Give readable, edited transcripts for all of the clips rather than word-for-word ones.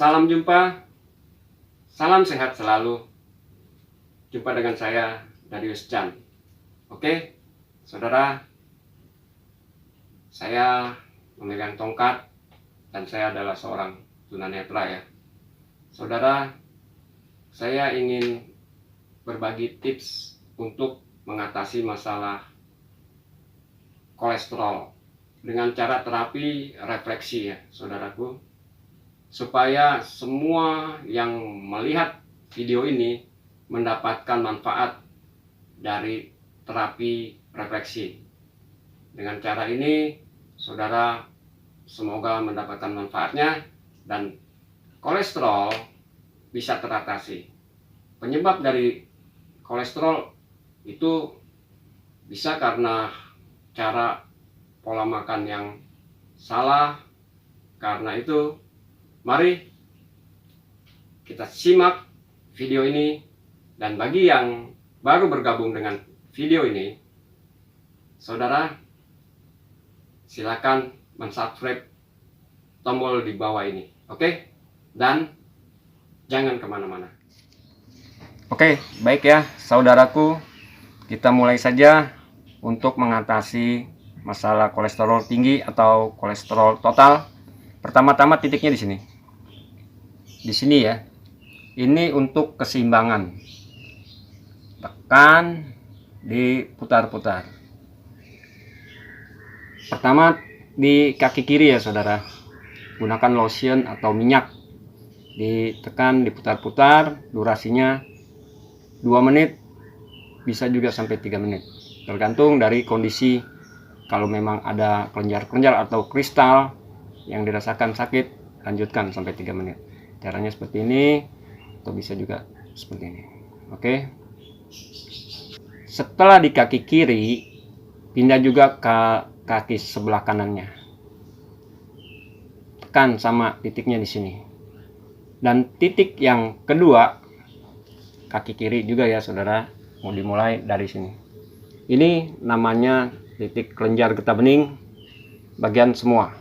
Salam jumpa, salam sehat selalu. Jumpa dengan saya, Darius Chan. Oke, saudara, saya memegang tongkat dan saya adalah seorang tunanetra ya. Saudara, saya ingin berbagi tips untuk mengatasi masalah kolesterol dengan cara terapi refleksi ya, saudaraku. Supaya semua yang melihat video ini mendapatkan manfaat dari terapi refleksi. Dengan cara ini, saudara semoga mendapatkan manfaatnya dan kolesterol bisa teratasi. Penyebab dari kolesterol itu bisa karena cara pola makan yang salah. Karena itu, mari kita simak video ini, dan bagi yang baru bergabung dengan video ini, saudara silakan mensubscribe tombol di bawah ini, oke? Dan jangan kemana-mana. Oke, baik ya saudaraku, kita mulai saja untuk mengatasi masalah kolesterol tinggi atau kolesterol total. Pertama-tama titiknya di sini. Di sini ya. Ini untuk keseimbangan. Tekan, diputar-putar. Pertama di kaki kiri ya saudara. Gunakan lotion atau minyak. Ditekan, diputar-putar, durasinya 2 menit, bisa juga sampai 3 menit. Tergantung dari kondisi. Kalau memang ada kelenjar-kelenjar atau kristal yang dirasakan sakit, lanjutkan sampai 3 menit. Caranya seperti ini, atau bisa juga seperti ini. Oke. Setelah di kaki kiri, pindah juga ke kaki sebelah kanannya. Tekan sama titiknya di sini. Dan titik yang kedua, kaki kiri juga ya saudara, mau dimulai dari sini. Ini namanya titik kelenjar getah bening bagian semua.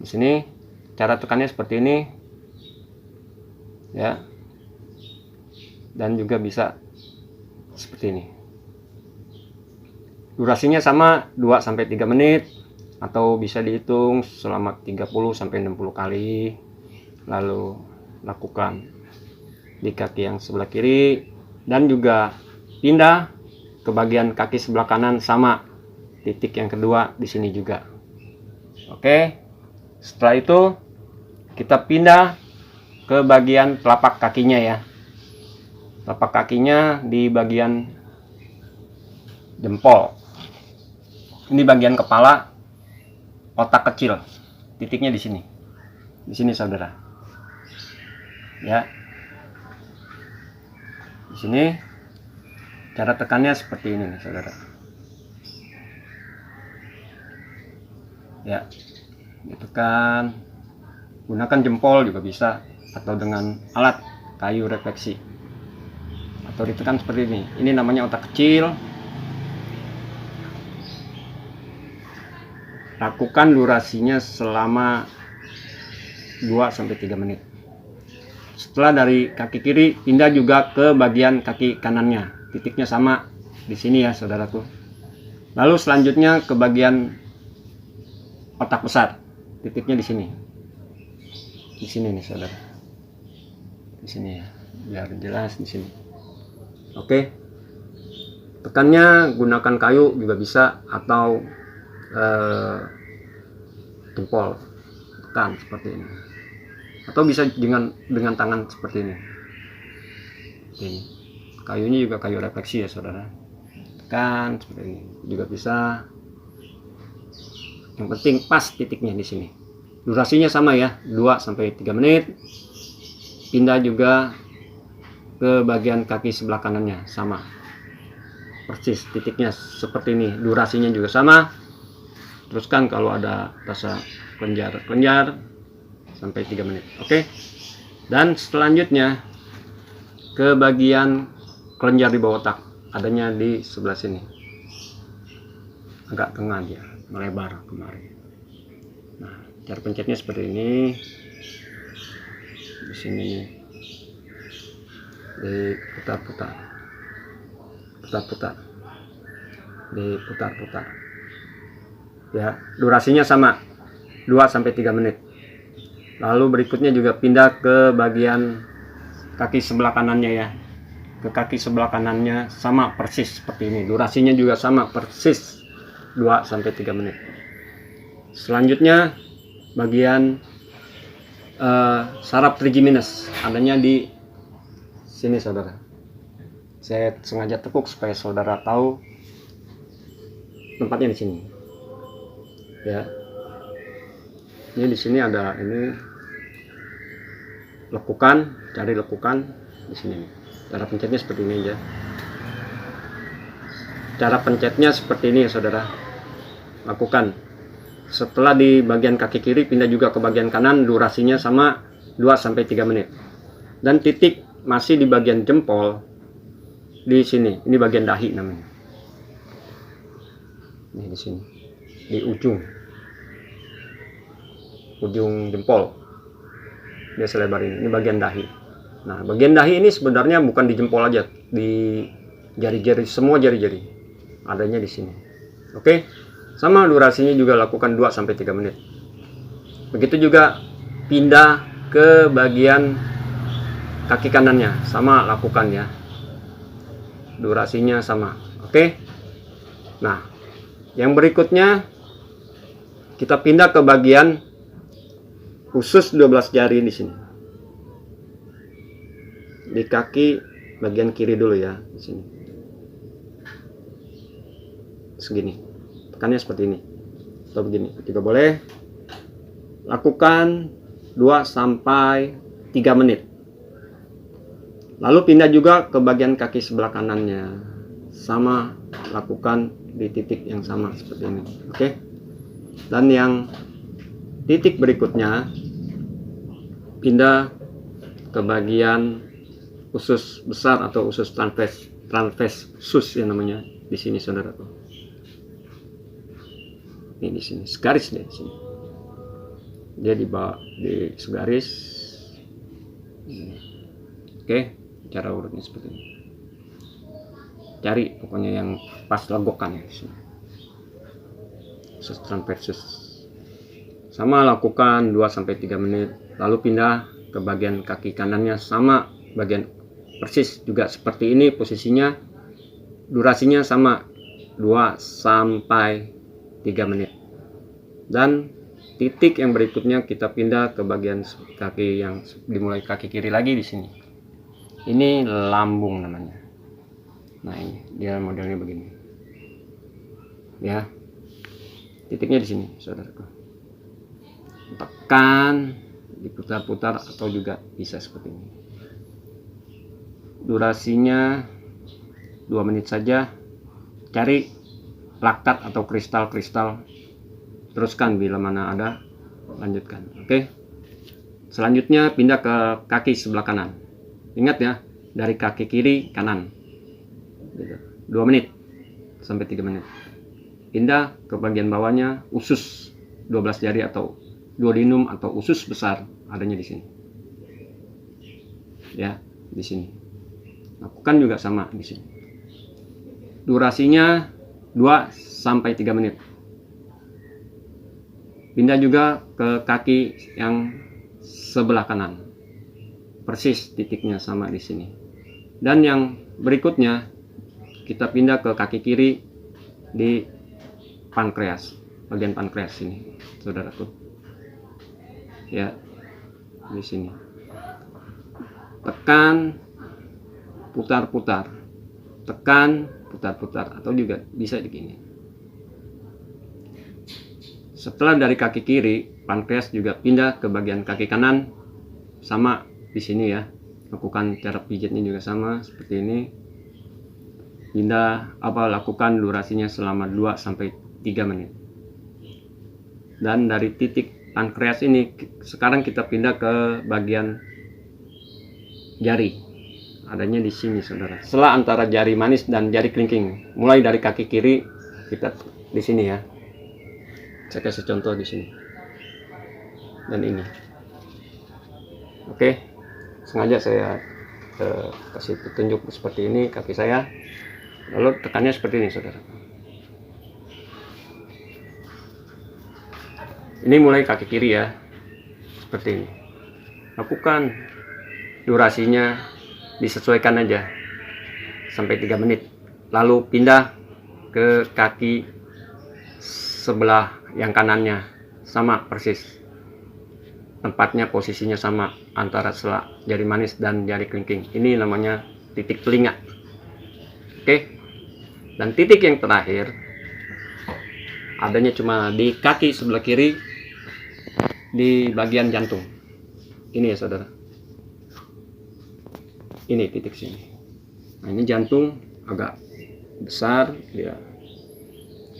Di sini cara tekannya seperti ini ya, dan juga bisa seperti ini. Durasinya sama 2-3 menit, atau bisa dihitung selama 30-60 kali. Lalu lakukan di kaki yang sebelah kiri, dan juga pindah ke bagian kaki sebelah kanan sama titik yang kedua di sini juga. Oke. Setelah itu kita pindah ke bagian telapak kakinya ya. Telapak kakinya di bagian jempol. Ini bagian kepala, otak kecil. Titiknya di sini. Di sini saudara. Ya. Di sini cara tekannya seperti ini nih, saudara. Ya. Ditekan, gunakan jempol juga bisa, atau dengan alat kayu refleksi, atau ditekan seperti ini. Ini namanya otak kecil. Lakukan durasinya selama 2-3 menit. Setelah dari kaki kiri, pindah juga ke bagian kaki kanannya. Titiknya sama di sini ya saudaraku. Lalu selanjutnya ke bagian otak besar. Titiknya di sini. Di sini nih saudara. Di sini ya, biar jelas di sini. Oke. Tekannya gunakan kayu juga bisa, atau jempol. Tekan seperti ini. Atau bisa dengan tangan seperti ini. Ini. Kayunya juga kayu refleksi ya saudara. Tekan seperti ini. Juga bisa. Yang penting pas titiknya di sini. Durasinya sama ya, 2-3 menit. Pindah juga ke bagian kaki sebelah kanannya, sama. Persis titiknya seperti ini. Durasinya juga sama. Teruskan kalau ada rasa kelenjar sampai 3 menit. Oke. Dan selanjutnya ke bagian kelenjar di bawah otak. Adanya di sebelah sini. Agak tengah dia, melebar kemari. Nah, cara pencetnya seperti ini. di sini nih, diputar-putar, diputar-putar. Ya, durasinya sama 2-3 menit. Lalu berikutnya juga pindah ke bagian kaki sebelah kanannya ya. Ke kaki sebelah kanannya sama persis seperti ini. Durasinya juga sama persis 2-3 menit. Selanjutnya bagian saraf trigeminus adanya di sini saudara. Saya sengaja tekuk supaya saudara tahu tempatnya di sini. Ya, ini di sini ada ini lekukan, cari lekukan di sini. Cara pencetnya seperti ini aja. Cara pencetnya seperti ini ya saudara. Lakukan. Setelah di bagian kaki kiri, pindah juga ke bagian kanan, durasinya sama 2-3 menit. Dan titik masih di bagian jempol di sini. Ini bagian dahi namanya. Ini di sini. Di ujung jempol, dia selebar ini bagian dahi. Nah, bagian dahi ini sebenarnya bukan di jempol aja, di jari-jari, semua jari-jari adanya di sini. Oke, sama durasinya juga lakukan 2-3 menit. Begitu juga pindah ke bagian kaki kanannya, sama lakukan ya, durasinya sama. Oke, nah yang berikutnya kita pindah ke bagian usus 12 jari di sini. Di kaki bagian kiri dulu ya, di sini. Segini. Tekannya seperti ini. Atau begini, juga boleh. Lakukan 2-3 menit. Lalu pindah juga ke bagian kaki sebelah kanannya. Sama, lakukan di titik yang sama seperti ini. Oke? Dan yang titik berikutnya pindah ke bagian usus besar atau usus transversus yang namanya di sini saudara tuh. Ini di sini, segaris deh di sini. Dia di segaris. Oke, cara urutnya seperti ini. Cari pokoknya yang pas legokan ya di sini. Usus transversus. Sama, lakukan 2-3 menit. Lalu pindah ke bagian kaki kanannya, sama bagian persis juga seperti ini posisinya. Durasinya sama 2-3 menit. Dan titik yang berikutnya kita pindah ke bagian kaki yang dimulai kaki kiri lagi di sini. Ini lambung namanya. Nah, ini dia modelnya begini. Ya. Titiknya di sini, saudaraku. Tekan, diputar-putar atau juga bisa seperti ini. Durasinya 2 menit saja. Cari laktat atau kristal-kristal. Teruskan bila mana ada, lanjutkan. Oke. Selanjutnya pindah ke kaki sebelah kanan. Ingat ya, dari kaki kiri kanan. 2 menit sampai 3 menit. Pindah ke bagian bawahnya, usus 12 jari atau duodenum atau usus besar adanya di sini. Ya, di sini. Lakukan juga sama di sini. Durasinya 2-3 menit. Pindah juga ke kaki yang sebelah kanan. Persis titiknya sama di sini. Dan yang berikutnya kita pindah ke kaki kiri di pankreas, bagian pankreas ini, saudaraku. Ya, di sini. Tekan, putar-putar. Tekan, putar-putar atau juga bisa begini. Setelah dari kaki kiri, pankreas juga pindah ke bagian kaki kanan, sama di sini ya. Lakukan cara pijatnya juga sama seperti ini. Pindah lakukan durasinya selama 2-3 menit. Dan dari titik pankreas ini sekarang kita pindah ke bagian jari. Adanya di sini, saudara. Sela antara jari manis dan jari kelingking. Mulai dari kaki kiri kita di sini ya. Saya kasih contoh di sini. Dan ini. Oke. sengaja saya kasih petunjuk seperti ini kaki saya, lalu tekannya seperti ini saudara. Ini mulai kaki kiri ya, seperti ini. Lakukan, durasinya disesuaikan aja sampai 3 menit, lalu pindah ke kaki sebelah yang kanannya, sama persis tempatnya, posisinya sama antara sela jari manis dan jari kelingking. Ini namanya titik telinga. Oke, dan titik yang terakhir adanya cuma di kaki sebelah kiri, di bagian jantung ini ya saudara. Ini titik sini. Nah, ini jantung agak besar, dia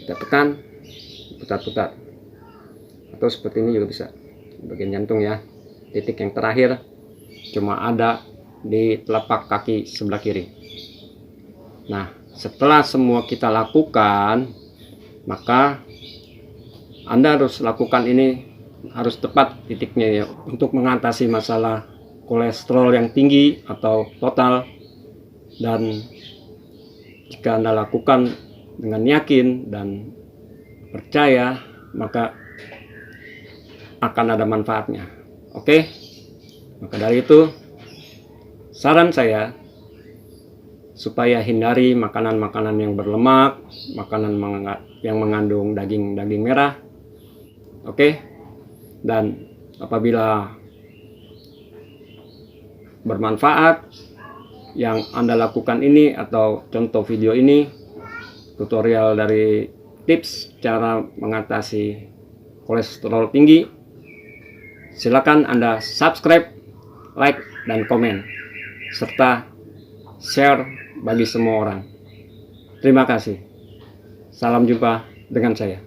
kita tekan, putar-putar, atau seperti ini juga bisa, bagian jantung ya. Titik yang terakhir cuma ada di telapak kaki sebelah kiri. Nah, setelah semua kita lakukan, maka Anda harus lakukan ini, harus tepat titiknya ya, untuk mengatasi masalah kolesterol yang tinggi atau total. Dan jika Anda lakukan dengan yakin dan percaya, maka akan ada manfaatnya. Oke, maka dari itu saran saya supaya hindari makanan-makanan yang berlemak, makanan yang mengandung daging merah. Oke, dan apabila bermanfaat yang Anda lakukan ini, atau contoh video ini, tutorial dari tips cara mengatasi kolesterol tinggi, silakan Anda subscribe, like, dan komen, serta share bagi semua orang. Terima kasih. Salam jumpa dengan saya.